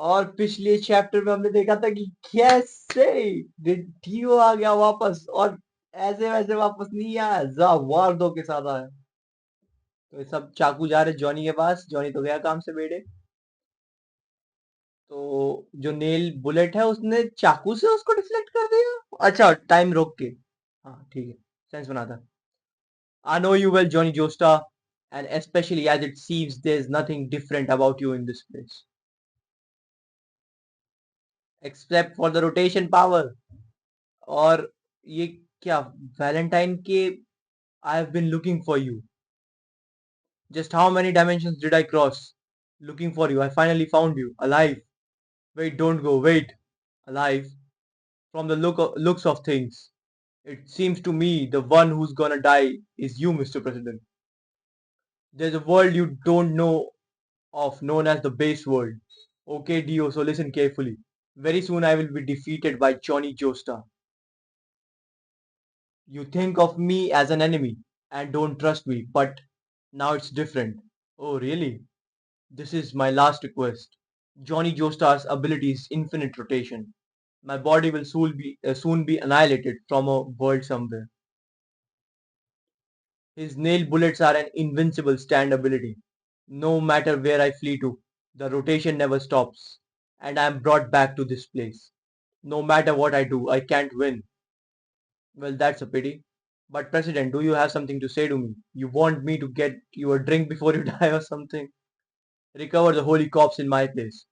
और पिछले चैप्टर में हमने देखा था कि कैसे डीओ आ गया वापस और ऐसे वैसे वापस नहीं आया, जा वार दो के साथ आया। तो ये सब चाकू जा रहे जॉनी के पास, जॉनी तो गया काम से बेड़े। तो जो नेल बुलेट है उसने चाकू से उसको डिफ्लेक्ट कर दिया। अच्छा, टाइम रोक के। हाँ ठीक है, सेंस बनाता। I know you well, Johnny Joestar, and especially as it seems there's nothing different about you in this place. Except for the rotation power. और ये क्या, वैलेंटाइन के I have been looking for you. Just how many dimensions did I cross? Looking for you. I finally found you. Alive. Wait, don't go. Wait. Alive. From the looks of things. It seems to me the one who's gonna die is you, Mr. President. There's a world you don't know of known as the base world. Okay, Dio, so listen carefully. Very soon I will be defeated by Johnny Joestar. You think of me as an enemy and don't trust me, but now it's different. Oh, really? This is my last request. Johnny Joestar's ability is infinite rotation. My body will soon be annihilated from a world somewhere. His nail bullets are an invincible stand ability. No matter where I flee to, the rotation never stops, and I am brought back to this place. No matter what I do, I can't win. Well, that's a pity. But President, do you have something to say to me? You want me to get you a drink before you die or something? Recover the holy corpse in my place.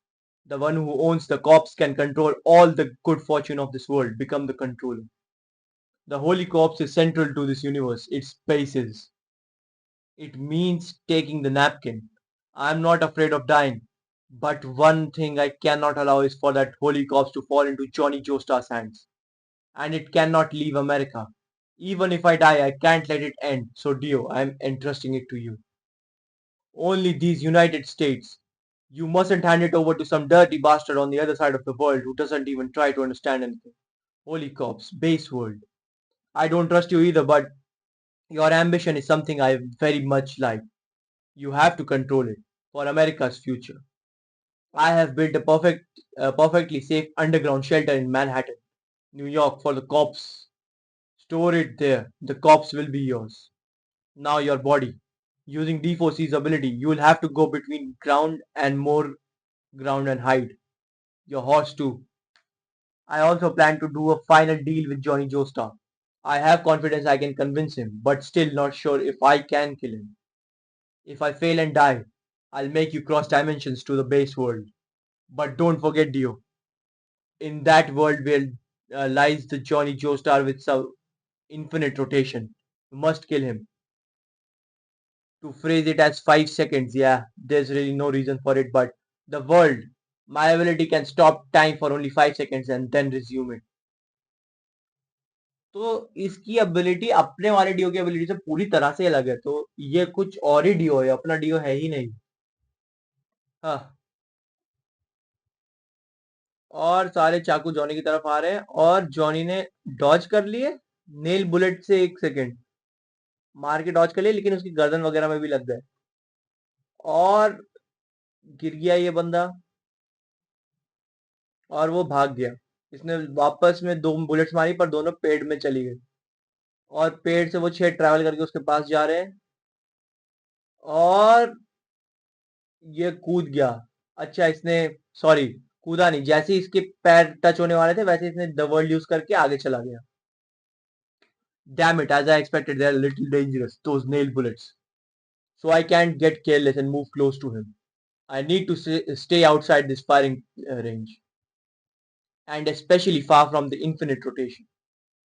The one who owns the corpse can control all the good fortune of this world, become the controller. The holy corpse is central to this universe. It spaces. It means taking the napkin. I'm not afraid of dying. But one thing I cannot allow is for that holy corpse to fall into Johnny Joestar's hands. And it cannot leave America. Even if I die, I can't let it end. So Dio, I'm entrusting it to you. Only these United States. You mustn't hand it over to some dirty bastard on the other side of the world who doesn't even try to understand anything. Holy cops, base world. I don't trust you either, but your ambition is something I very much like. You have to control it for America's future. I have built a perfectly safe underground shelter in Manhattan, New York for the cops. Store it there. The cops will be yours. Now your body. Using D4C's ability, you will have to go between ground and more ground and hide. Your horse too. I also plan to do a final deal with Johnny Joestar. I have confidence I can convince him, but still not sure if I can kill him. If I fail and die, I'll make you cross dimensions to the base world. But don't forget, Dio, in that world where lies the Johnny Joestar with some infinite rotation. You must kill him. To phrase it as 5 seconds, yeah, there's really no reason for it, but the world, my ability can stop time for only 5 seconds and then resume it. तो इसकी ability अपने वाले do की ability से पूरी तरह से अलग है, तो ये कुछ और ही डीओ है, अपना डीओ है ही नहीं। हाँ, और सारे चाकू जॉनी की तरफ आ रहे हैं और जॉनी ने डॉज कर लिए नेल बुलेट से 1 सेकेंड मार के डॉज कर लिए, लेकिन उसकी गर्दन वगैरह में भी लग गए और गिर गया ये बंदा और वो भाग गया। इसने वापस में 2 बुलेट्स मारी पर दोनों पेड़ में चली गई और पेड़ से वो 6 ट्रैवल करके उसके पास जा रहे हैं और ये कूद गया। अच्छा, इसने सॉरी, कूदा नहीं, जैसे ही इसके पैर टच होने वाले थे वैसे इसने द वर्ल्ड यूज करके आगे चला गया। Damn it, as I expected, they're a little dangerous, those nail bullets. So I can't get careless and move close to him. I need to stay outside this firing range, and especially far from the infinite rotation.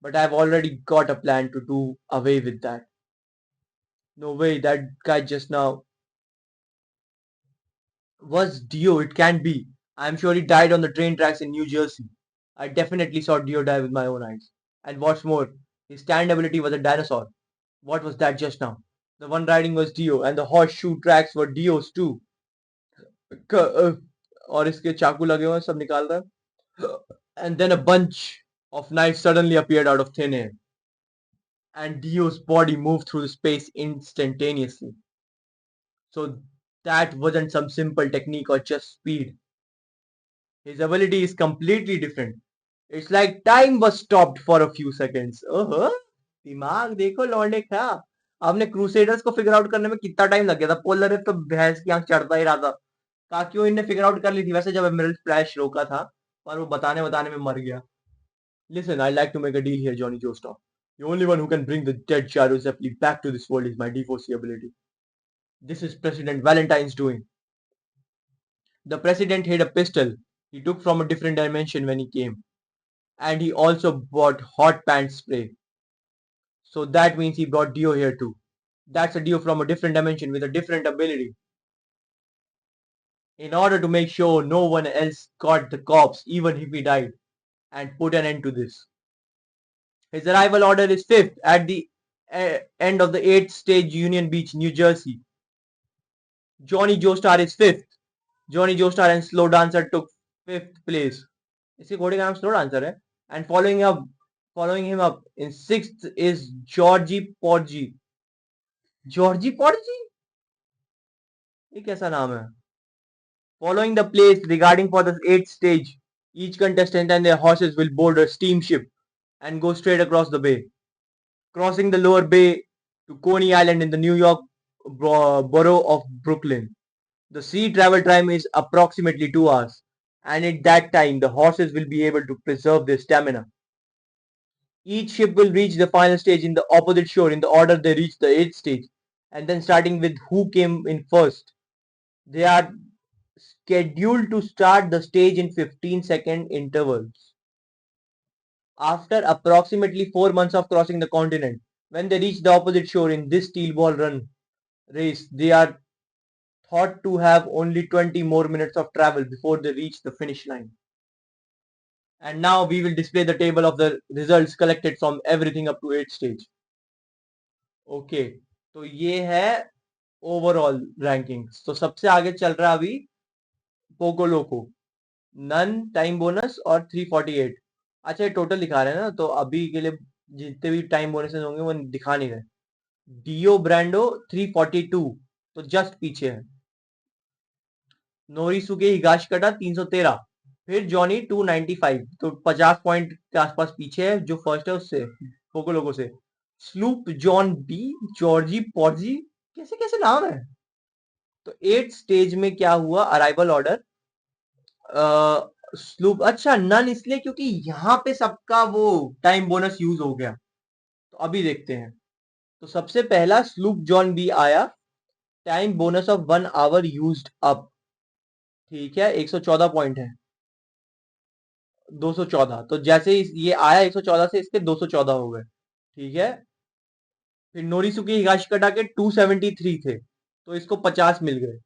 But I've already got a plan to do away with that. No way, that guy just now was Dio. It can't be. I'm sure he died on the train tracks in New Jersey. I definitely saw Dio die with my own eyes. And what's more, his stand ability was a dinosaur. What was that just now? The one riding was Dio, and the horseshoe tracks were Dio's too. और इसके चाकू लगे हुए हैं, सब निकाल रहा है. And then a bunch of knives suddenly appeared out of thin air, and Dio's body moved through the space instantaneously. So that wasn't some simple technique or just speed. His ability is completely different. It's like time was stopped for a few seconds. ओहो, दिमाग देखो लौंडे का। आपने crusaders को figure out करने में कितना टाइम लग गया था? पोलर तो भैंस की आंख चढ़ता ही रहा था। ताकि इनने फिगर आउट कर ली थी वैसे जब एमरल्ड फ्लैश रोका था, पर वो बताने बताने में मर गया। Listen, I'd like to make a deal here, Johnny Joestar. The only one who can bring the dead Shadow Zeppeli back to this world is my deforeseeability. This is President Valentine's doing. The president had a pistol he took from a different dimension when he came, and he also bought hot pants spray. So that means he brought Dio here too. That's a Dio from a different dimension with a different ability. In order to make sure no one else caught the cops, even if he died, and put an end to this. His arrival order is fifth at the end of the 8th stage Union Beach, New Jersey. Johnny Joestar is fifth. Johnny Joestar and Slow Dancer took fifth place. इसके घोड़े का नाम slow dancer है. And following him up in sixth is Georgie Porgy. Georgie Porgy? ये कैसा नाम है? Following the place regarding for the 8th stage, each contestant and their horses will board a steamship and go straight across the bay, crossing the lower bay to Coney Island in the New York borough of Brooklyn. The sea travel time is approximately 2 hours, and at that time the horses will be able to preserve their stamina. Each ship will reach the final stage in the opposite shore in the order they reach the 8th stage, and then starting with who came in first. They are scheduled to start the stage in 15-second intervals. After approximately 4 months of crossing the continent, when they reach the opposite shore in this steel ball run race, they are thought to have only 20 more minutes of travel before they reach the finish line. And now we will display the table of the results collected from everything up to 8th stage. Okay, तो ये है overall rankings. तो सबसे आगे चल रहा है अभी पोको लोको, नन, टाइम बोनस और 348. अच्छा, ये टोटल दिखा रहे हैं ना, तो अभी के लिए जितने भी टाइम बोनसेस होंगे वो दिखा नहीं रहे. डियो ब्रांडो 342, तो जस्ट पीछे है. नोरिसुके हिगाशिकाटा 313, फिर जॉनी 295, तो 50 पॉइंट के आसपास पीछे है जो फर्स्ट है उससे, पोको लोको से. स्लूप जॉन बी, जॉर्जी पॉर्जी, कैसे कैसे नाम है. तो 8 स्टेज में क्या हुआ अराइवल ऑर्डर. स्लूप, अच्छा नन इसलिए क्योंकि यहाँ पे सबका वो टाइम बोनस यूज हो गया. तो अभी देखते हैं. तो सबसे पहला स्लूप जॉन बी आया, time bonus of 1 hour used up. ठीक है, 114 पॉइंट है. 214, तो जैसे ये आया 114 से इसके 214 हो गए. ठीक है, फिर नोरिसुकी हिगाशिकाटा के 273 थे, तो इसको 50 मिल गए.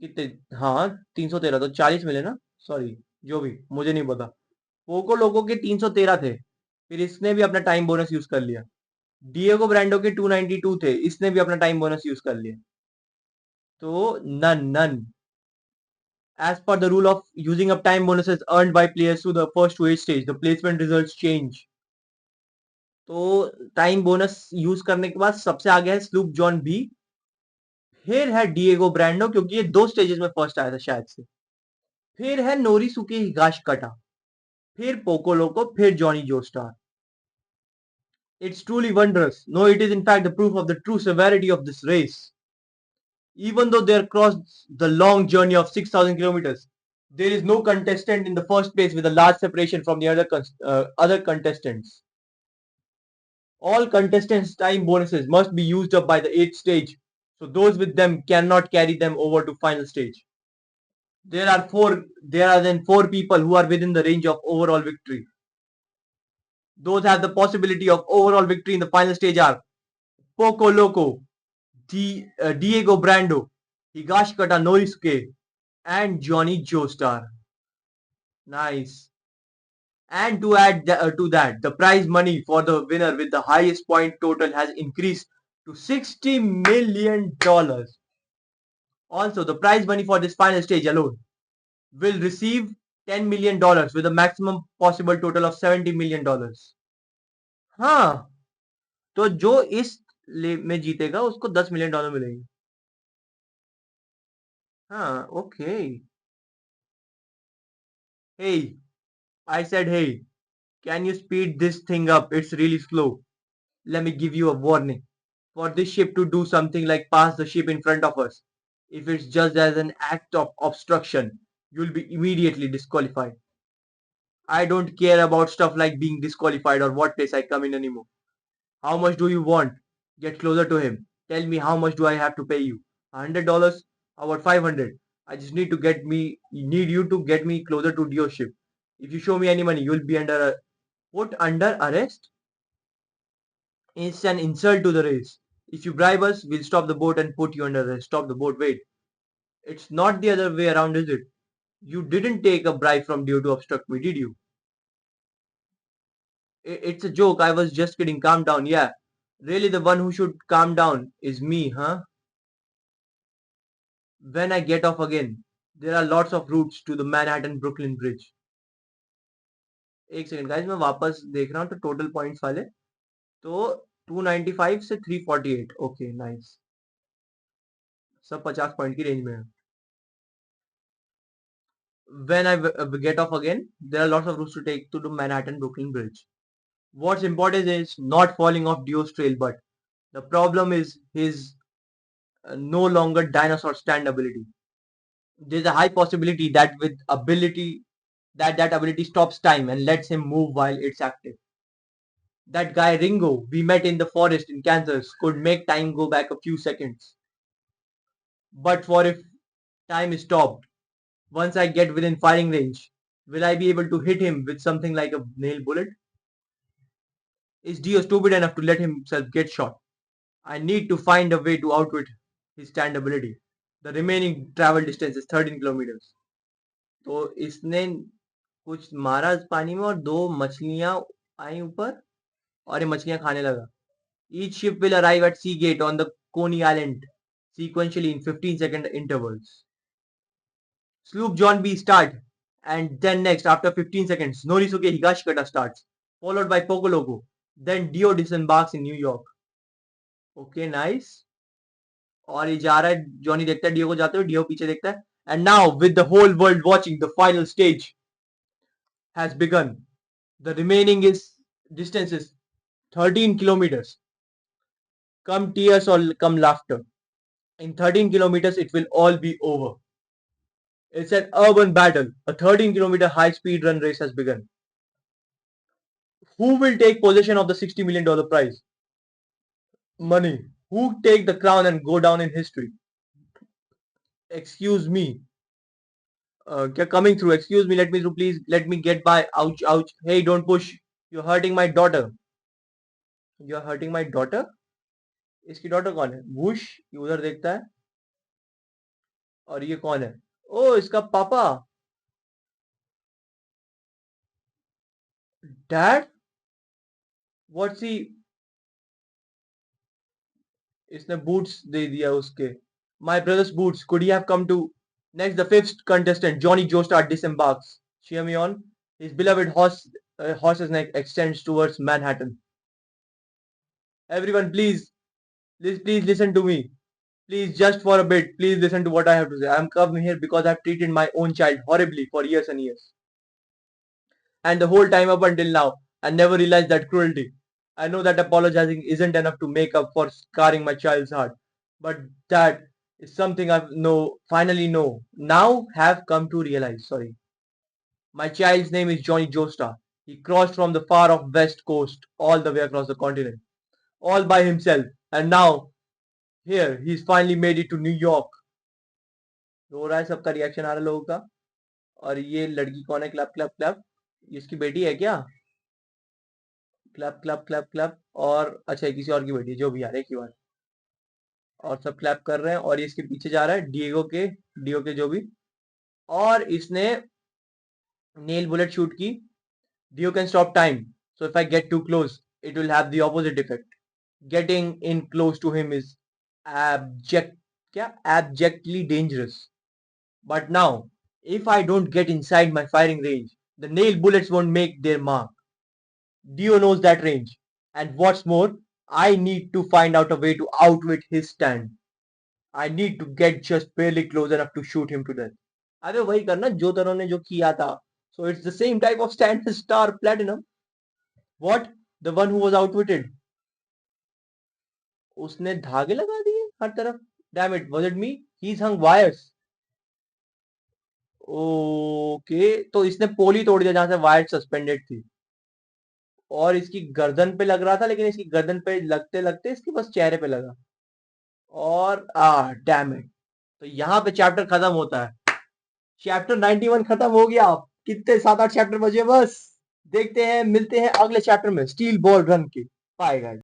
कितने, हाँ 313, तो 40 मिले ना. सॉरी, जो भी, मुझे नहीं पता. पोको लोगों के 313 थे, फिर इसने भी अपना टाइम बोनस यूज कर लिया. डिएगो ब्रांडो के 292 थे, इसने भी अपना टाइम बोनस यूज कर लिया. तो none none. As per the rule of using up time bonuses earned by players to the first to 8 stage, the placement results change. तो टाइम बोनस यूज करने के बाद सबसे आगे है स्लूप जॉन बी, फिर है डिएगो ब्रांडो क्योंकि ये 2 स्टेजेस में फर्स्ट आया था शायद से, फिर है नोरिसुके हिगाशिकाटा, फिर पोको लोको, फिर Johnny Joestar. It's truly wondrous. No, it is in fact the proof of the true severity of this race. Even though they are crossed the long journey of 6,000 kilometers, there is no contestant in the first place with a large separation from the other contestants. All contestants' time bonuses must be used up by the 8th stage, so those with them cannot carry them over to final stage. There are then 4 people who are within the range of overall victory. Those have the possibility of overall victory in the final stage are Poco Loco, Diego Brando, Higashikata Norisuke, and Johnny Joestar. Nice. And to add to that, the prize money for the winner with the highest point total has increased to $60 million. Also, the prize money for this final stage alone will receive $10 million with a maximum possible total of $70 million. हाँ, तो जो इस में जीतेगा उसको $10 million मिलेंगे. हाँ, okay. Hey, I said hey. Can you speed this thing up? It's really slow. Let me give you a warning. For this ship to do something like pass the ship in front of us, if it's just as an act of obstruction, you'll be immediately disqualified. I don't care about stuff like being disqualified or what place I come in anymore. How much do you want? Get closer to him. Tell me how much do I have to pay you? $100? How about 500? I just need you to get me closer to your ship. If you show me any money, you'll be put under arrest. It's an insult to the race. If you bribe us, we'll stop the boat and put you under arrest. Stop the boat. Wait. It's not the other way around, is it? You didn't take a bribe from Dio to obstruct me, did you? It's a joke. I was just kidding. Calm down. Yeah. Really, the one who should calm down is me, huh? When I get off again, there are lots of routes to the Manhattan Brooklyn Bridge. एक second guys मैं वापस देख रहा हूँ तो total points वाले तो 295 से 348 ओके नाइस सब 50 पॉइंट की रेंज में है when get off again there are lots of routes to take to the Manhattan Brooklyn Bridge. What's important is not falling off Dio's trail, but the problem is his no longer dinosaur stand ability. There's a high possibility that with ability that ability stops time and lets him move while it's active. That guy Ringo we met in the forest in Kansas could make time go back a few seconds. But for if time is stopped, once I get within firing range, will I be able to hit him with something like a nail bullet? Is Dio stupid enough to let himself get shot? I need to find a way to outwit his stand ability. The remaining travel distance is 13 kilometers. तो इसने कुछ मारा पानी में और दो मछलियां आई ऊपर और ये मछलियां खाने लगा. Each ship will arrive at Sea Gate on the Coney Island sequentially in 15-second intervals. Sloop John B start, and then next after 15 seconds, Norisuke Higashikata starts, followed by Pokoloko. Then Dio disembarks in New York. Okay, nice. और ये जा रहा है Johnny देखता है deo को जाते हुए डियो पीछे देखता है and now with the whole world watching the final stage has begun the remaining is distance is 13 kilometers. Come tears or come laughter. In 13 kilometers, it will all be over. It's an urban battle. A 13-kilometer high-speed run race has begun. Who will take possession of the $60 million prize? Money. Who take the crown and go down in history? Excuse me. Coming through. Excuse me. Let me through. Please let me get by. Ouch, ouch. Hey, don't push. You're hurting my daughter. You're hurting my daughter? इसकी daughter कौन है? Whoosh ये उधर देखता है और ये कौन है? ओ इसका पापा. डैड. व्हाट्स ही. इसने बूट्स दे दिया उसके. My brother's boots. Could he have come to? Next, the fifth contestant, Johnny Joestar, disembarks. Cheer me on. His beloved horse's neck extends towards Manhattan. Everyone, please listen to me. Please, just for a bit, please listen to what I have to say. I am coming here because I've treated my own child horribly for years and years. And the whole time up until now, I never realized that cruelty. I know that apologizing isn't enough to make up for scarring my child's heart, but that is something finally now have come to realize. Sorry. My child's name is Johnny Joestar. He crossed from the far off west coast all the way across the continent, all by himself, and now here he's finally made it to New York. रो रहा है सबका reaction आ रहा है लोगों का. और ये लड़की कौन है? Club club club. इसकी बेटी है क्या? Club club club club. और अच्छा किसी और की बेटी है जो भी आ रही है की बात. और सब क्लैप कर रहे हैं और ये इसके पीछे जा रहा है डियो के जो भी. और इसने नेल बुलेट शूट की. Dio can stop time. So if I get to close it will have the opposite effect. Getting in close to him is abjectly dangerous. But now, if I don't get inside my firing range, the nail bullets won't make their mark. Dio knows that range. And what's more, I need to find out a way to outwit his stand. I need to get just barely close enough to shoot him to death. अरे वही करना जो तरों ने जो किया था. So it's the same type of standard star platinum. What? The one who was outwitted. उसने धागे लगा दिए हर तरफ. Damn it, was it me? He's hung wires. Okay, तो इसने पोली तोड़ दिया जहां से वायर सस्पेंडेड थी. और इसकी गर्दन पे लग रहा था, लेकिन इसकी गर्दन पे लगते लगते इसके बस चेहरे पे लगा. और डैम इट. तो यहाँ पे चैप्टर खत्म होता है. चैप्टर 91 खत्म हो गया. कितने 7-8 चैप्टर बचे बस. देखते हैं, मिलते हैं अगले चैप्टर में स्टील बॉल रन के. Bye guys.